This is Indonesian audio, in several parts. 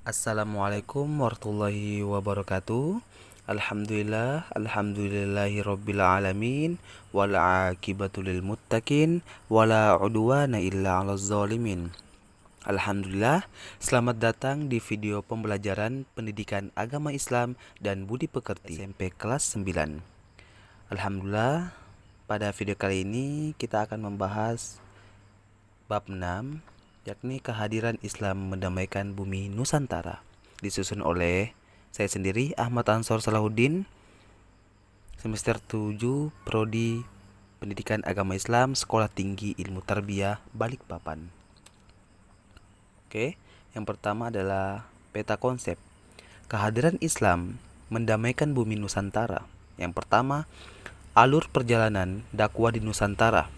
Assalamualaikum warahmatullahi wabarakatuh. Alhamdulillahirabbil alamin wal aqibatu lil muttaqin wala udwana illa 'alaz zalimin. Alhamdulillah, selamat datang di video pembelajaran pendidikan agama Islam dan budi pekerti SMP kelas 9. Alhamdulillah, pada video kali ini kita akan membahas bab 6, yakni kehadiran Islam mendamaikan bumi Nusantara, disusun oleh saya sendiri, Ahmad Ansor Salahuddin, semester 7, Prodi Pendidikan Agama Islam, Sekolah Tinggi Ilmu Tarbiyah, Balikpapan. Oke, yang pertama adalah peta konsep. Kehadiran Islam mendamaikan bumi Nusantara. Yang pertama, alur perjalanan dakwah di Nusantara.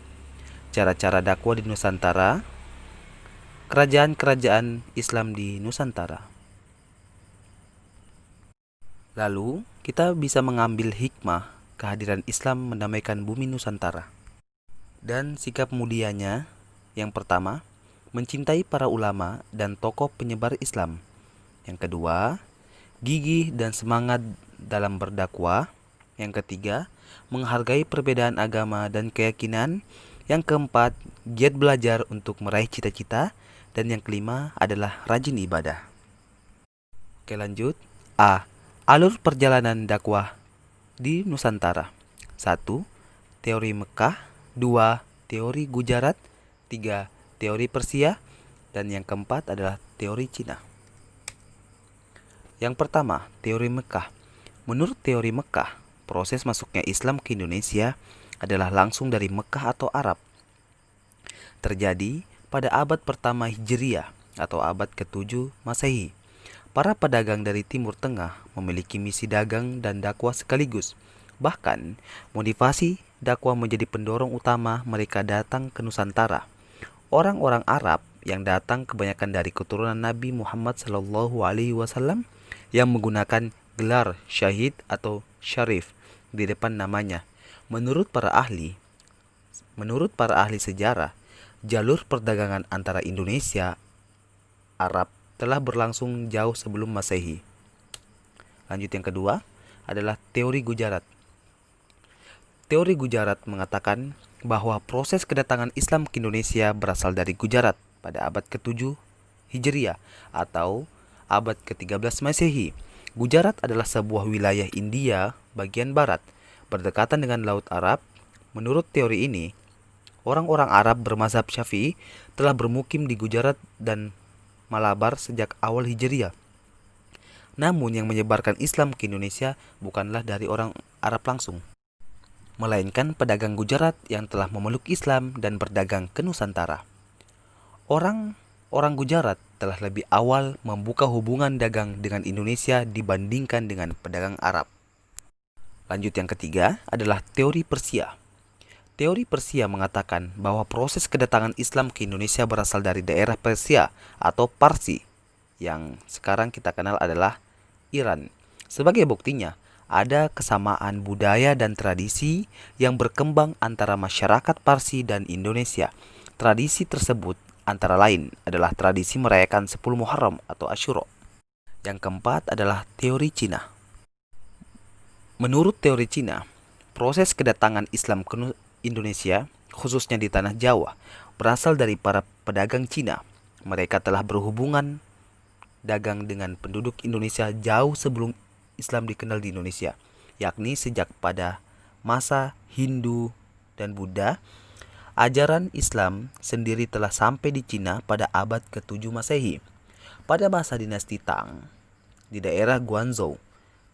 Cara-cara dakwah di Nusantara, kerajaan-kerajaan Islam di Nusantara. Lalu, kita bisa mengambil hikmah kehadiran Islam mendamaikan bumi Nusantara. Dan sikap mulianya, yang pertama, mencintai para ulama dan tokoh penyebar Islam. Yang kedua, gigih dan semangat dalam berdakwah. Yang ketiga, menghargai perbedaan agama dan keyakinan. Yang keempat, giat belajar untuk meraih cita-cita. Dan yang kelima adalah rajin ibadah. Oke, lanjut. A. Alur perjalanan dakwah di Nusantara. 1. Teori Mekah. 2. Teori Gujarat. 3. Teori Persia. Dan yang keempat adalah teori Cina. Yang pertama, teori Mekah. Menurut teori Mekah, proses masuknya Islam ke Indonesia adalah langsung dari Mekah atau Arab. Terjadi pada abad pertama Hijriah atau abad ke-7 Masehi. Para pedagang dari Timur Tengah memiliki misi dagang dan dakwah sekaligus. Bahkan, motivasi dakwah menjadi pendorong utama mereka datang ke Nusantara. Orang-orang Arab yang datang kebanyakan dari keturunan Nabi Muhammad SAW yang menggunakan gelar syahid atau syarif di depan namanya. Menurut para ahli sejarah, jalur perdagangan antara Indonesia Arab telah berlangsung jauh sebelum Masehi. Lanjut, yang kedua adalah teori Gujarat. Teori Gujarat mengatakan bahwa proses kedatangan Islam ke Indonesia berasal dari Gujarat pada abad ke-7 Hijriah atau abad ke-13 Masehi. Gujarat adalah sebuah wilayah India bagian barat, berdekatan dengan Laut Arab. Menurut teori ini, orang-orang Arab bermazhab Syafi'i telah bermukim di Gujarat dan Malabar sejak awal Hijriah. Namun yang menyebarkan Islam ke Indonesia bukanlah dari orang Arab langsung, melainkan pedagang Gujarat yang telah memeluk Islam dan berdagang ke Nusantara. Orang Gujarat telah lebih awal membuka hubungan dagang dengan Indonesia dibandingkan dengan pedagang Arab. Lanjut, yang ketiga adalah teori Persia. Teori Persia mengatakan bahwa proses kedatangan Islam ke Indonesia berasal dari daerah Persia atau Parsi, yang sekarang kita kenal adalah Iran. Sebagai buktinya, ada kesamaan budaya dan tradisi yang berkembang antara masyarakat Parsi dan Indonesia. Tradisi tersebut antara lain adalah tradisi merayakan 10 Muharram atau Asyura. Yang keempat adalah teori Cina. Menurut teori Cina, proses kedatangan Islam ke Indonesia, khususnya di tanah Jawa, berasal dari para pedagang Cina. Mereka telah berhubungan dagang dengan penduduk Indonesia jauh sebelum Islam dikenal di Indonesia, yakni sejak pada masa Hindu dan Buddha. Ajaran Islam sendiri telah sampai di Cina pada abad ke-7 Masehi. Pada masa dinasti Tang, di daerah Guangzhou,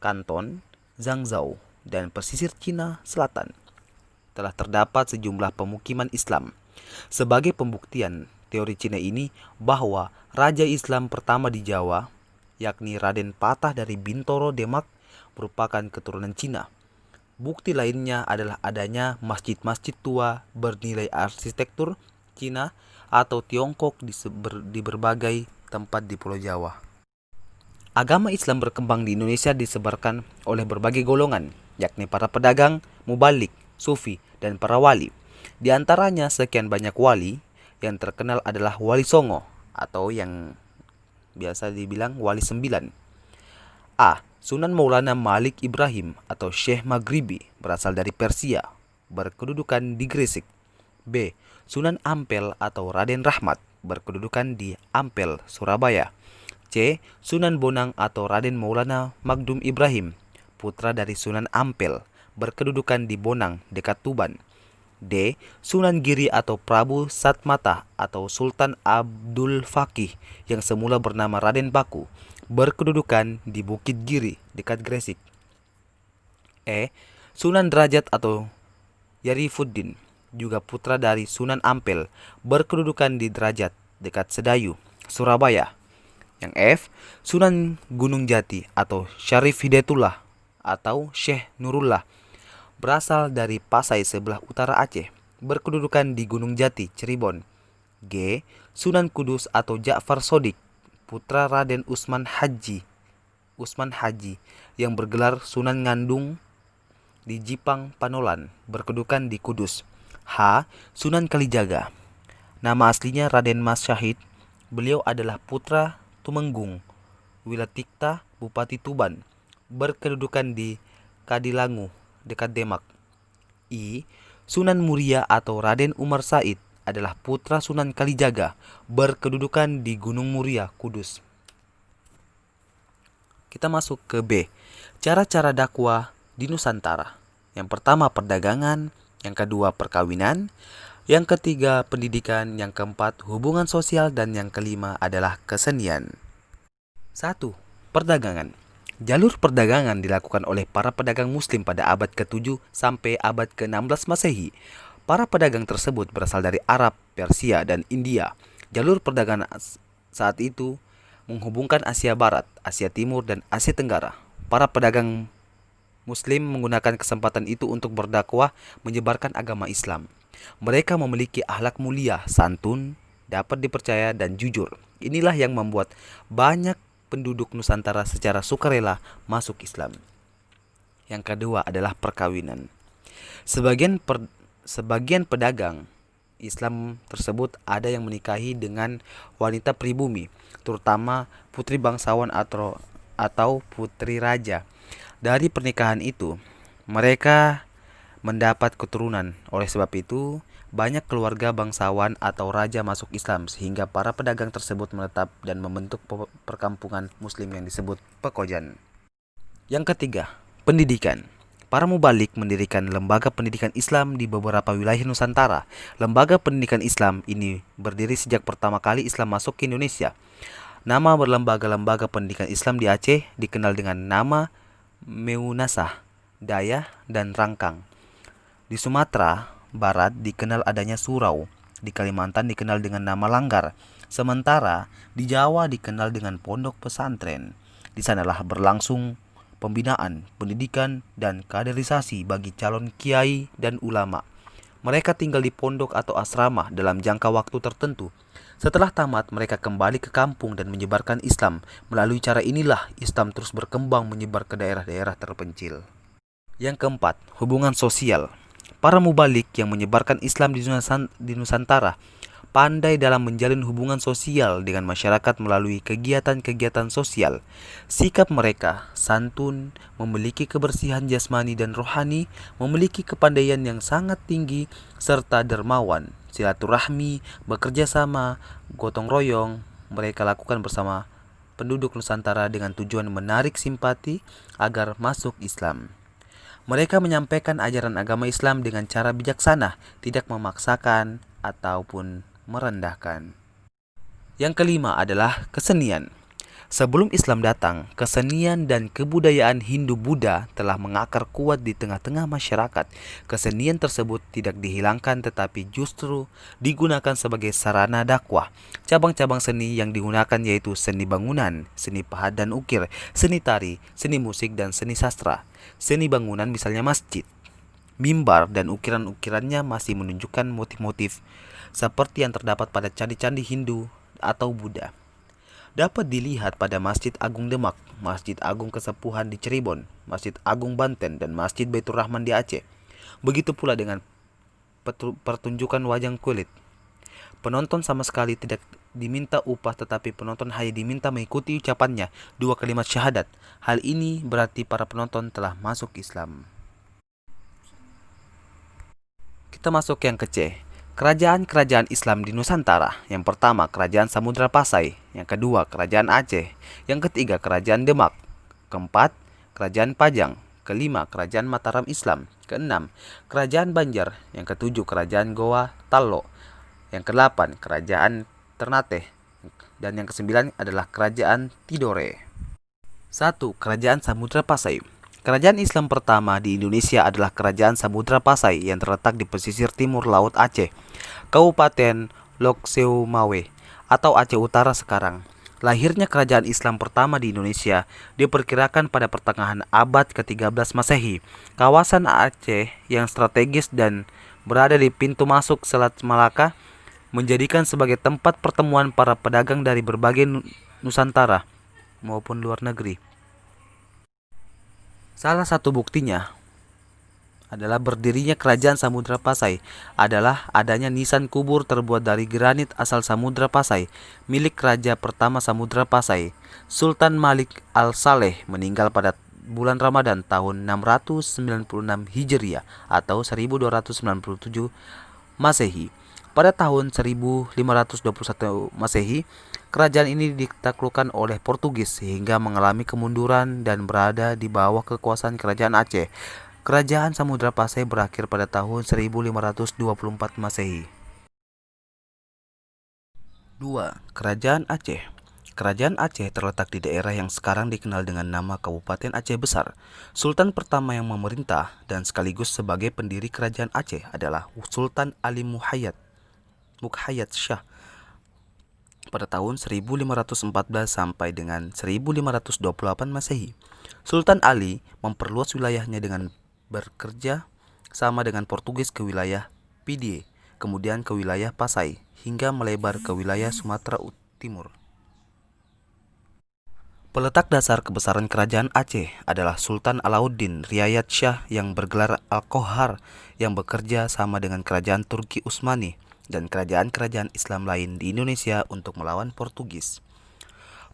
Kanton, Zhangzhou, dan pesisir Cina Selatan, telah terdapat sejumlah pemukiman Islam. Sebagai pembuktian teori Cina ini bahwa Raja Islam pertama di Jawa, yakni Raden Patah dari Bintoro Demak, merupakan keturunan Cina. Bukti lainnya adalah adanya masjid-masjid tua bernilai arsitektur Cina atau Tiongkok di berbagai tempat di Pulau Jawa. Agama Islam berkembang di Indonesia disebarkan oleh berbagai golongan, yakni para pedagang, mubalik, sufi, dan para wali. Di antaranya sekian banyak wali, yang terkenal adalah Wali Songo atau yang biasa dibilang wali 9. A. Sunan Maulana Malik Ibrahim atau Syekh Maghribi, berasal dari Persia, berkedudukan di Gresik. B. Sunan Ampel atau Raden Rahmat, berkedudukan di Ampel, Surabaya. C. Sunan Bonang atau Raden Maulana Magdum Ibrahim, putra dari Sunan Ampel, berkedudukan di Bonang, dekat Tuban. D. Sunan Giri atau Prabu Satmata atau Sultan Abdul Fakih, yang semula bernama Raden Baku, berkedudukan di Bukit Giri, dekat Gresik. E. Sunan Derajat atau Yarifuddin, juga putra dari Sunan Ampel, berkedudukan di Derajat, dekat Sedayu, Surabaya. Yang F. Sunan Gunung Jati atau Syarif Hidayatullah atau Syekh Nurullah, berasal dari Pasai sebelah utara Aceh, berkedudukan di Gunung Jati, Cirebon. G. Sunan Kudus atau Ja'far Sodik, putra Raden Usman Haji, yang bergelar Sunan Ngandung di Jipang, Panolan, berkedudukan di Kudus. H. Sunan Kalijaga, nama aslinya Raden Mas Syahid. Beliau adalah putra Tumenggung Wilatikta, Bupati Tuban, berkedudukan di Kadilangu, dekat Demak. I. Sunan Muria atau Raden Umar Said adalah putra Sunan Kalijaga, berkedudukan di Gunung Muria, Kudus. Kita masuk ke B. Cara-cara dakwah di Nusantara. Yang pertama perdagangan, yang kedua perkawinan, yang ketiga pendidikan, yang keempat hubungan sosial, dan yang kelima adalah kesenian. 1. Perdagangan. Jalur perdagangan dilakukan oleh para pedagang muslim pada abad ke-7 sampai abad ke-16 Masehi. Para pedagang tersebut berasal dari Arab, Persia, dan India. Jalur perdagangan saat itu menghubungkan Asia Barat, Asia Timur, dan Asia Tenggara. Para pedagang muslim menggunakan kesempatan itu untuk berdakwah menyebarkan agama Islam. Mereka memiliki akhlak mulia, santun, dapat dipercaya, dan jujur. Inilah yang membuat banyak penduduk Nusantara secara sukarela masuk Islam. Yang kedua adalah perkawinan. Sebagian pedagang Islam tersebut ada yang menikahi dengan wanita pribumi, terutama putri bangsawan atau putri raja. Dari pernikahan itu, mereka mendapat keturunan. Oleh sebab itu, banyak keluarga bangsawan atau raja masuk Islam, sehingga para pedagang tersebut menetap dan membentuk perkampungan muslim yang disebut pekojan. Yang ketiga, pendidikan. Para mubalik mendirikan lembaga pendidikan Islam di beberapa wilayah Nusantara. Lembaga pendidikan Islam ini berdiri sejak pertama kali Islam masuk ke Indonesia. Nama berlembaga-lembaga pendidikan Islam di Aceh dikenal dengan nama Meunasah, Dayah, dan Rangkang. Di Sumatera Barat dikenal adanya surau. Di Kalimantan dikenal dengan nama Langgar. Sementara di Jawa dikenal dengan pondok pesantren. Di sanalah berlangsung pembinaan, pendidikan, dan kaderisasi bagi calon kiai dan ulama. Mereka tinggal di pondok atau asrama dalam jangka waktu tertentu. Setelah tamat, mereka kembali ke kampung dan menyebarkan Islam. Melalui cara inilah Islam terus berkembang menyebar ke daerah-daerah terpencil. Yang keempat, hubungan sosial. Para mubalik yang menyebarkan Islam di Nusantara pandai dalam menjalin hubungan sosial dengan masyarakat melalui kegiatan-kegiatan sosial. Sikap mereka santun, memiliki kebersihan jasmani dan rohani, memiliki kepandaian yang sangat tinggi, serta dermawan. Silaturahmi, bekerja sama, gotong royong mereka lakukan bersama penduduk Nusantara dengan tujuan menarik simpati agar masuk Islam. Mereka menyampaikan ajaran agama Islam dengan cara bijaksana, tidak memaksakan ataupun merendahkan. Yang kelima adalah kesenian. Sebelum Islam datang, kesenian dan kebudayaan Hindu-Buddha telah mengakar kuat di tengah-tengah masyarakat. Kesenian tersebut tidak dihilangkan tetapi justru digunakan sebagai sarana dakwah. Cabang-cabang seni yang digunakan yaitu seni bangunan, seni pahat dan ukir, seni tari, seni musik, dan seni sastra. Seni bangunan misalnya masjid, mimbar, dan ukiran-ukirannya masih menunjukkan motif-motif seperti yang terdapat pada candi-candi Hindu atau Buddha. Dapat dilihat pada Masjid Agung Demak, Masjid Agung Kesepuhan di Cirebon, Masjid Agung Banten, dan Masjid Baitur Rahman di Aceh. Begitu pula dengan pertunjukan wayang kulit. Penonton sama sekali tidak diminta upah tetapi penonton hanya diminta mengikuti ucapannya 2 kalimat syahadat. Hal ini berarti para penonton telah masuk Islam. Kita masuk yang ke C. Kerajaan-kerajaan Islam di Nusantara. Yang pertama, Kerajaan Samudra Pasai. Yang kedua, Kerajaan Aceh. Yang ketiga, Kerajaan Demak. Keempat, Kerajaan Pajang. Kelima, Kerajaan Mataram Islam. Keenam, Kerajaan Banjar. Yang ketujuh, Kerajaan Goa Tallo. Yang kedelapan, Kerajaan Ternate. Dan yang kesembilan adalah Kerajaan Tidore. 1. Kerajaan Samudra Pasai. Kerajaan Islam pertama di Indonesia adalah Kerajaan Samudra Pasai yang terletak di pesisir timur Laut Aceh, Kabupaten Lok Seumawe atau Aceh Utara sekarang. Lahirnya kerajaan Islam pertama di Indonesia diperkirakan pada pertengahan abad ke-13 Masehi. Kawasan Aceh yang strategis dan berada di pintu masuk Selat Malaka menjadikan sebagai tempat pertemuan para pedagang dari berbagai Nusantara maupun luar negeri. Salah satu buktinya adalah berdirinya Kerajaan Samudra Pasai adalah adanya nisan kubur terbuat dari granit asal Samudra Pasai milik Raja pertama Samudra Pasai, Sultan Malik Al-Saleh, meninggal pada bulan Ramadan tahun 696 Hijriah atau 1297 Masehi. Pada tahun 1521 Masehi, kerajaan ini ditaklukkan oleh Portugis sehingga mengalami kemunduran dan berada di bawah kekuasaan Kerajaan Aceh. Kerajaan Samudra Pasai berakhir pada tahun 1524 Masehi. 2. Kerajaan Aceh. Kerajaan Aceh terletak di daerah yang sekarang dikenal dengan nama Kabupaten Aceh Besar. Sultan pertama yang memerintah dan sekaligus sebagai pendiri Kerajaan Aceh adalah Sultan Ali Muhayyad Shah pada tahun 1514 sampai dengan 1528 Masehi. Sultan Ali memperluas wilayahnya dengan bekerja sama dengan Portugis ke wilayah Pidie, kemudian ke wilayah Pasai, hingga melebar ke wilayah Sumatera Timur. Peletak dasar kebesaran kerajaan Aceh adalah Sultan Alauddin Riayat Shah yang bergelar Al-Qohar yang bekerja sama dengan kerajaan Turki Utsmani dan kerajaan-kerajaan Islam lain di Indonesia untuk melawan Portugis.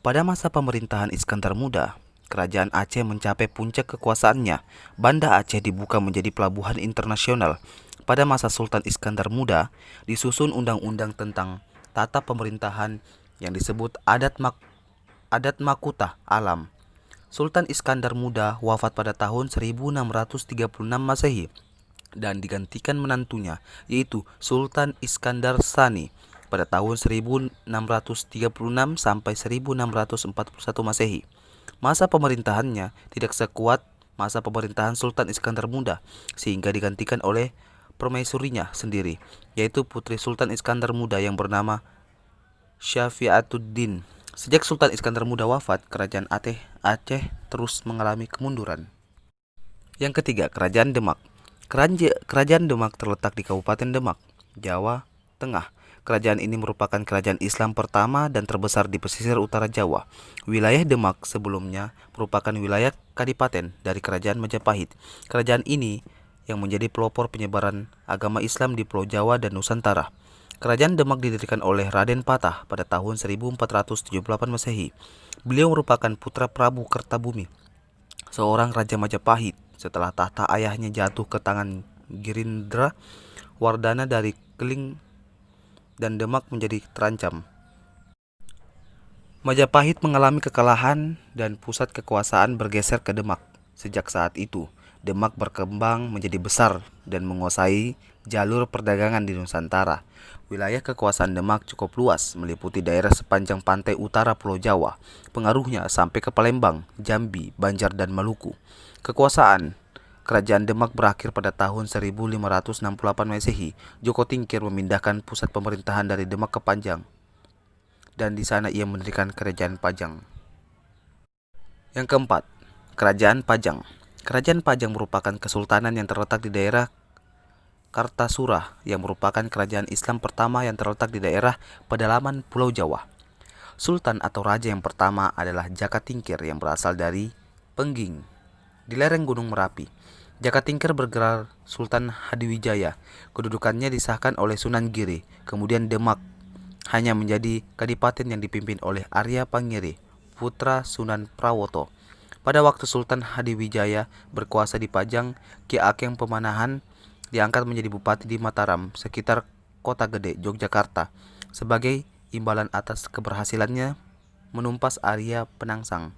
Pada masa pemerintahan Iskandar Muda, kerajaan Aceh mencapai puncak kekuasaannya. Banda Aceh dibuka menjadi pelabuhan internasional. Pada masa Sultan Iskandar Muda, disusun undang-undang tentang tata pemerintahan yang disebut Adat Makutah Alam. Sultan Iskandar Muda wafat pada tahun 1636 Masehi dan digantikan menantunya, yaitu Sultan Iskandar Tsani pada tahun 1636 sampai 1641 Masehi. Masa pemerintahannya tidak sekuat masa pemerintahan Sultan Iskandar Muda, sehingga digantikan oleh permaisurinya sendiri, yaitu putri Sultan Iskandar Muda yang bernama Syafi'atuddin. Sejak Sultan Iskandar Muda wafat, kerajaan Aceh terus mengalami kemunduran. Yang ketiga, Kerajaan Demak. Kerajaan Demak terletak di Kabupaten Demak, Jawa Tengah. Kerajaan ini merupakan kerajaan Islam pertama dan terbesar di pesisir utara Jawa. Wilayah Demak sebelumnya merupakan wilayah kadipaten dari Kerajaan Majapahit. Kerajaan ini yang menjadi pelopor penyebaran agama Islam di Pulau Jawa dan Nusantara. Kerajaan Demak didirikan oleh Raden Patah pada tahun 1478 Masehi. Beliau merupakan putra Prabu Kertabumi, seorang raja Majapahit. Setelah tahta ayahnya jatuh ke tangan Girindra Wardana dari Keling dan Demak menjadi terancam. Majapahit mengalami kekalahan dan pusat kekuasaan bergeser ke Demak. Sejak saat itu, Demak berkembang menjadi besar dan menguasai jalur perdagangan di Nusantara. Wilayah kekuasaan Demak cukup luas, meliputi daerah sepanjang pantai utara Pulau Jawa. Pengaruhnya sampai ke Palembang, Jambi, Banjar, dan Maluku. Kekuasaan Kerajaan Demak berakhir pada tahun 1568 Masehi. Joko Tingkir memindahkan pusat pemerintahan dari Demak ke Pajang, dan di sana ia mendirikan Kerajaan Pajang. Yang keempat, Kerajaan Pajang. Kerajaan Pajang merupakan kesultanan yang terletak di daerah Kartasura, yang merupakan kerajaan Islam pertama yang terletak di daerah pedalaman Pulau Jawa. Sultan atau raja yang pertama adalah Jaka Tingkir yang berasal dari Pengging di lereng Gunung Merapi. Jaka Tingkir bergelar Sultan Hadiwijaya. Kedudukannya disahkan oleh Sunan Giri. Kemudian Demak hanya menjadi kadipaten yang dipimpin oleh Arya Pangiri, putra Sunan Prawoto. Pada waktu Sultan Hadiwijaya berkuasa di Pajang, Ki Ageng Pemanahan diangkat menjadi bupati di Mataram, sekitar Kota Gede, Yogyakarta, sebagai imbalan atas keberhasilannya menumpas Arya Penangsang.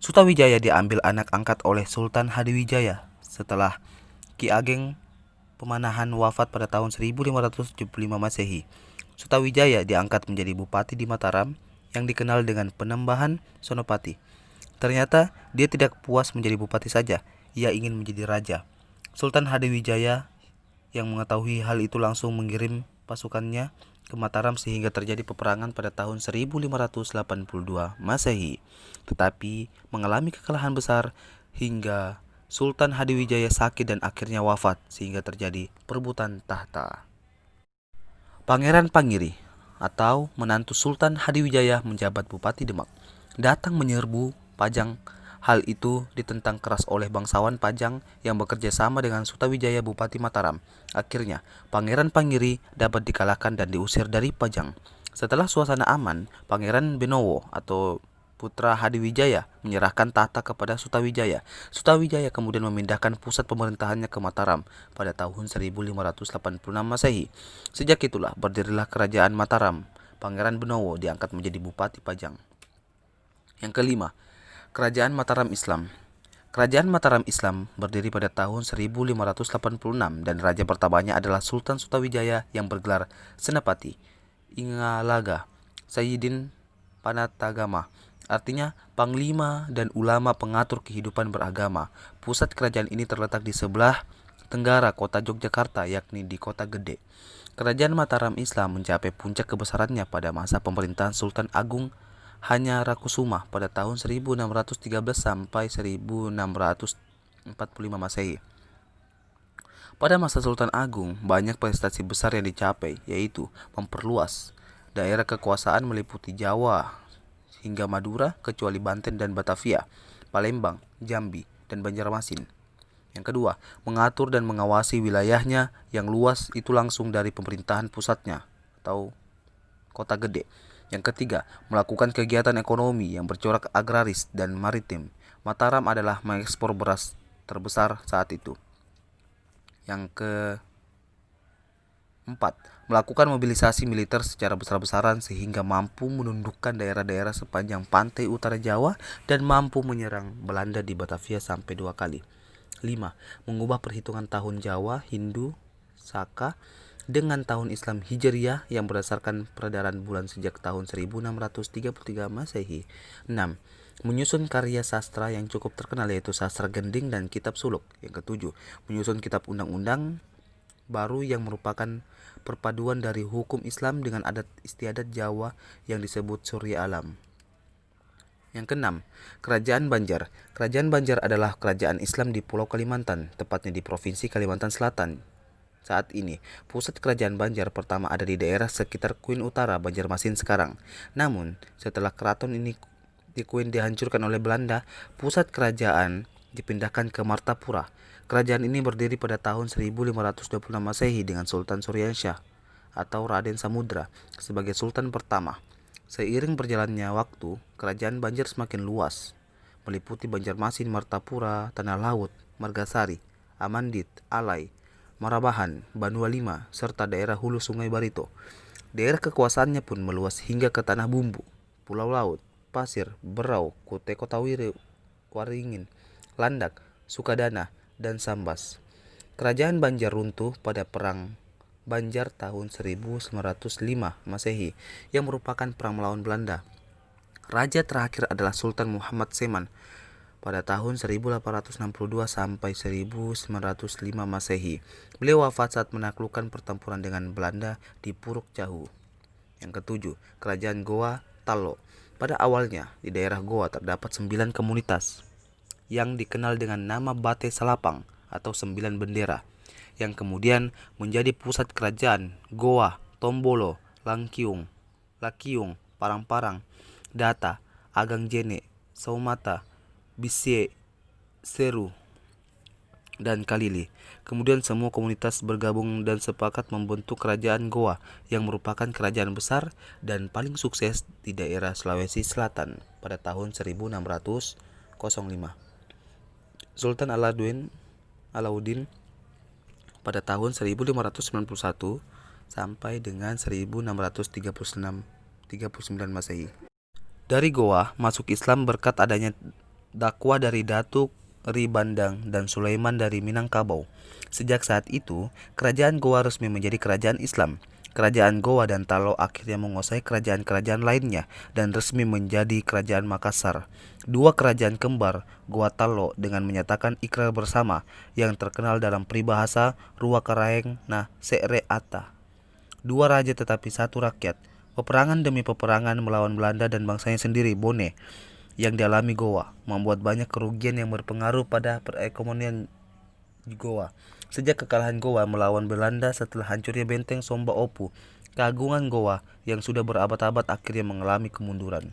Sutawijaya diambil anak angkat oleh Sultan Hadiwijaya setelah Ki Ageng Pemanahan wafat pada tahun 1575 Masehi. Sutawijaya diangkat menjadi bupati di Mataram yang dikenal dengan Penembahan Sonopati. Ternyata dia tidak puas menjadi bupati saja, ia ingin menjadi raja. Sultan Hadiwijaya yang mengetahui hal itu langsung mengirim pasukannya ke Mataram sehingga terjadi peperangan pada tahun 1582 Masehi. Tetapi mengalami kekalahan besar hingga Sultan Hadiwijaya sakit dan akhirnya wafat sehingga terjadi perebutan tahta. Pangeran Pangiri atau menantu Sultan Hadiwijaya menjabat Bupati Demak, datang menyerbu Pajang. Hal itu ditentang keras oleh bangsawan Pajang yang bekerja sama dengan Sutawijaya Bupati Mataram. Akhirnya, Pangeran Pangiri dapat dikalahkan dan diusir dari Pajang. Setelah suasana aman, Pangeran Benowo atau putra Hadiwijaya menyerahkan tahta kepada Sutawijaya. Sutawijaya kemudian memindahkan pusat pemerintahannya ke Mataram pada tahun 1586 Masehi. Sejak itulah berdirilah Kerajaan Mataram. Pangeran Benowo diangkat menjadi Bupati Pajang. Yang kelima, Kerajaan Mataram Islam. Kerajaan Mataram Islam berdiri pada tahun 1586 dan raja pertamanya adalah Sultan Sutawijaya yang bergelar Senapati Ingalaga Sayyidin Panatagama, artinya panglima dan ulama pengatur kehidupan beragama. Pusat kerajaan ini terletak di sebelah tenggara kota Yogyakarta, yakni di Kota Gede. Kerajaan Mataram Islam mencapai puncak kebesarannya pada masa pemerintahan Sultan Agung Hanyarakusuma pada tahun 1613 sampai 1645 Masehi. Pada masa Sultan Agung, banyak prestasi besar yang dicapai, yaitu memperluas daerah kekuasaan meliputi Jawa hingga Madura kecuali Banten dan Batavia, Palembang, Jambi, dan Banjarmasin. Yang kedua, mengatur dan mengawasi wilayahnya yang luas itu langsung dari pemerintahan pusatnya atau Kota Gede. Yang ketiga, melakukan kegiatan ekonomi yang bercorak agraris dan maritim. Mataram adalah mengekspor beras terbesar saat itu. Yang keempat, melakukan mobilisasi militer secara besar-besaran sehingga mampu menundukkan daerah-daerah sepanjang pantai utara Jawa dan mampu menyerang Belanda di Batavia sampai 2 kali. 5. Mengubah perhitungan tahun Jawa, Hindu, Saka dengan tahun Islam Hijriyah yang berdasarkan peredaran bulan sejak tahun 1633 Masehi. 6. Menyusun karya sastra yang cukup terkenal yaitu sastra Gending dan kitab Suluk. Yang ketujuh, menyusun kitab undang-undang baru yang merupakan perpaduan dari hukum Islam dengan adat istiadat Jawa yang disebut Surya Alam. Yang keenam, Kerajaan Banjar. Kerajaan Banjar adalah kerajaan Islam di Pulau Kalimantan, tepatnya di Provinsi Kalimantan Selatan. Saat ini, pusat kerajaan Banjar pertama ada di daerah sekitar Kuin Utara, Banjarmasin sekarang. Namun, setelah keraton ini di Kuin dihancurkan oleh Belanda, pusat kerajaan dipindahkan ke Martapura. Kerajaan ini berdiri pada tahun 1526 Masehi dengan Sultan Suryansyah atau Raden Samudra sebagai sultan pertama. Seiring berjalannya waktu, kerajaan Banjar semakin luas, meliputi Banjarmasin, Martapura, Tanah Laut, Margasari, Amandit, Alai, Marabahan, Banua Lima, serta daerah hulu Sungai Barito. Daerah kekuasaannya pun meluas hingga ke Tanah Bumbu, Pulau Laut, Pasir, Berau, Kute Kotawiri, Waringin, Landak, Sukadana, dan Sambas. Kerajaan Banjar runtuh pada Perang Banjar tahun 1905 Masehi yang merupakan perang melawan Belanda. Raja terakhir adalah Sultan Muhammad Seman pada tahun 1862 sampai 1905 Masehi. Beliau wafat saat menaklukkan pertempuran dengan Belanda di Puruk Jahu. Yang ketujuh, Kerajaan Goa Talo. Pada awalnya, di daerah Goa terdapat 9 komunitas yang dikenal dengan nama Bate Salapang atau 9 bendera, yang kemudian menjadi pusat kerajaan Goa, Tombolo, Langkiung, Lakiung, Parang-Parang, Data, Agang Jene, Saumata, Bisye, Seru, dan Kalili. Kemudian semua komunitas bergabung dan sepakat membentuk kerajaan Goa yang merupakan kerajaan besar dan paling sukses di daerah Sulawesi Selatan pada tahun 1605. Sultan Alauddin pada tahun 1591 sampai dengan 1639 Masehi. Dari Goa masuk Islam berkat adanya dakwah dari Datuk Ri Bandang dan Sulaiman dari Minangkabau. Sejak saat itu, kerajaan Goa resmi menjadi kerajaan Islam. Kerajaan Goa dan Talo akhirnya menguasai kerajaan-kerajaan lainnya dan resmi menjadi kerajaan Makassar. Dua kerajaan kembar, Goa Talo dengan menyatakan ikrar bersama yang terkenal dalam peribahasa Rua Karaeng na Se're Ata. Dua raja tetapi satu rakyat. Peperangan demi peperangan melawan Belanda dan bangsanya sendiri, Bone, yang dialami Goa, membuat banyak kerugian yang berpengaruh pada perekonomian Goa. Sejak kekalahan Goa melawan Belanda setelah hancurnya benteng Somba Opu, keagungan Goa yang sudah berabad-abad akhirnya mengalami kemunduran.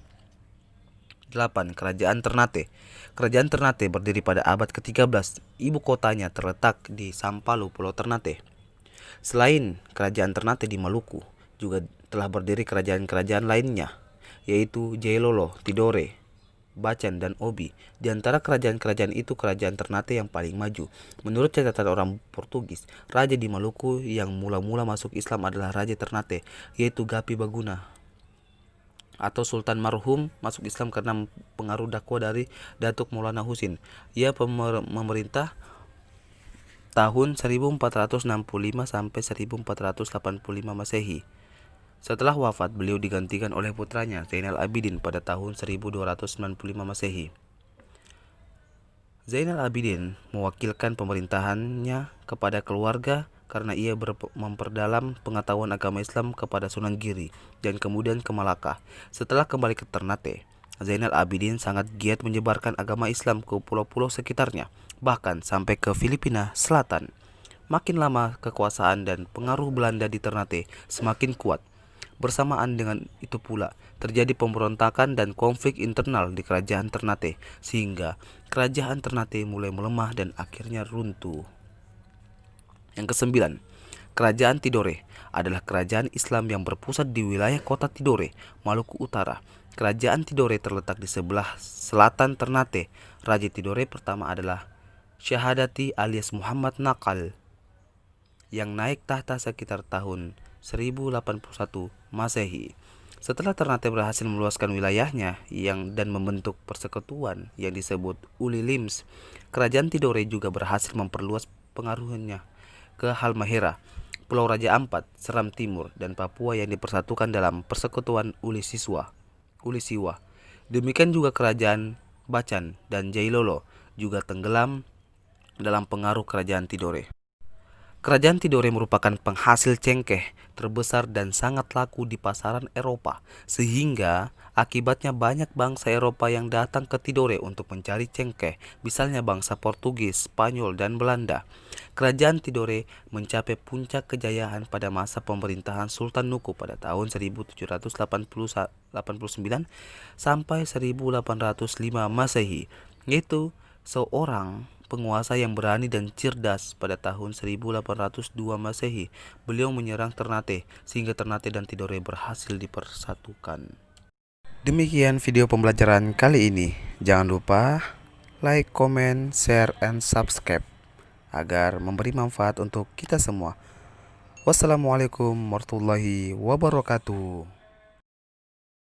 8. Kerajaan Ternate. Kerajaan Ternate berdiri pada abad ke-13. Ibu kotanya terletak di Sampalu, Pulau Ternate. Selain kerajaan Ternate di Maluku, juga telah berdiri kerajaan-kerajaan lainnya, yaitu Jailolo, Tidore, Bacan, dan Obi. Di antara kerajaan-kerajaan itu, kerajaan Ternate yang paling maju. Menurut catatan orang Portugis, raja di Maluku yang mula-mula masuk Islam adalah Raja Ternate, yaitu Gapi Baguna atau Sultan Marhum masuk Islam karena pengaruh dakwah dari Datuk Maulana Husin. Ia memerintah tahun 1465 sampai 1485 Masehi. Setelah wafat, beliau digantikan oleh putranya Zainal Abidin pada tahun 1295 Masehi. Zainal Abidin mewakilkan pemerintahannya kepada keluarga karena ia memperdalam pengetahuan agama Islam kepada Sunan Giri dan kemudian ke Malaka. Setelah kembali ke Ternate, Zainal Abidin sangat giat menyebarkan agama Islam ke pulau-pulau sekitarnya, bahkan sampai ke Filipina Selatan. Makin lama kekuasaan dan pengaruh Belanda di Ternate semakin kuat. Bersamaan dengan itu pula terjadi pemberontakan dan konflik internal di kerajaan Ternate, sehingga kerajaan Ternate mulai melemah dan akhirnya runtuh. Yang kesembilan, Kerajaan Tidore adalah kerajaan Islam yang berpusat di wilayah kota Tidore, Maluku Utara. Kerajaan Tidore terletak di sebelah selatan Ternate. Raja Tidore pertama adalah Syahadati alias Muhammad Nakal yang naik tahta sekitar tahun 1081 Masehi. Setelah Ternate berhasil meluaskan wilayahnya dan membentuk persekutuan yang disebut Uli Lims, kerajaan Tidore juga berhasil memperluas pengaruhnya ke Halmahera, Pulau Raja Ampat, Seram Timur, dan Papua yang dipersatukan dalam persekutuan Uli Siwa. Demikian juga kerajaan Bacan dan Jailolo juga tenggelam dalam pengaruh kerajaan Tidore. Kerajaan Tidore merupakan penghasil cengkeh terbesar dan sangat laku di pasaran Eropa, sehingga akibatnya banyak bangsa Eropa yang datang ke Tidore untuk mencari cengkeh, misalnya bangsa Portugis, Spanyol, dan Belanda. Kerajaan Tidore mencapai puncak kejayaan pada masa pemerintahan Sultan Nuku pada tahun 1789 sampai 1805 Masehi, yaitu seorang penguasa yang berani dan cerdas. Pada tahun 1802 Masehi, beliau menyerang Ternate sehingga Ternate dan Tidore berhasil dipersatukan. Demikian video pembelajaran kali ini. Jangan lupa like, comment, share, and subscribe agar memberi manfaat untuk kita semua. Wassalamualaikum warahmatullahi wabarakatuh.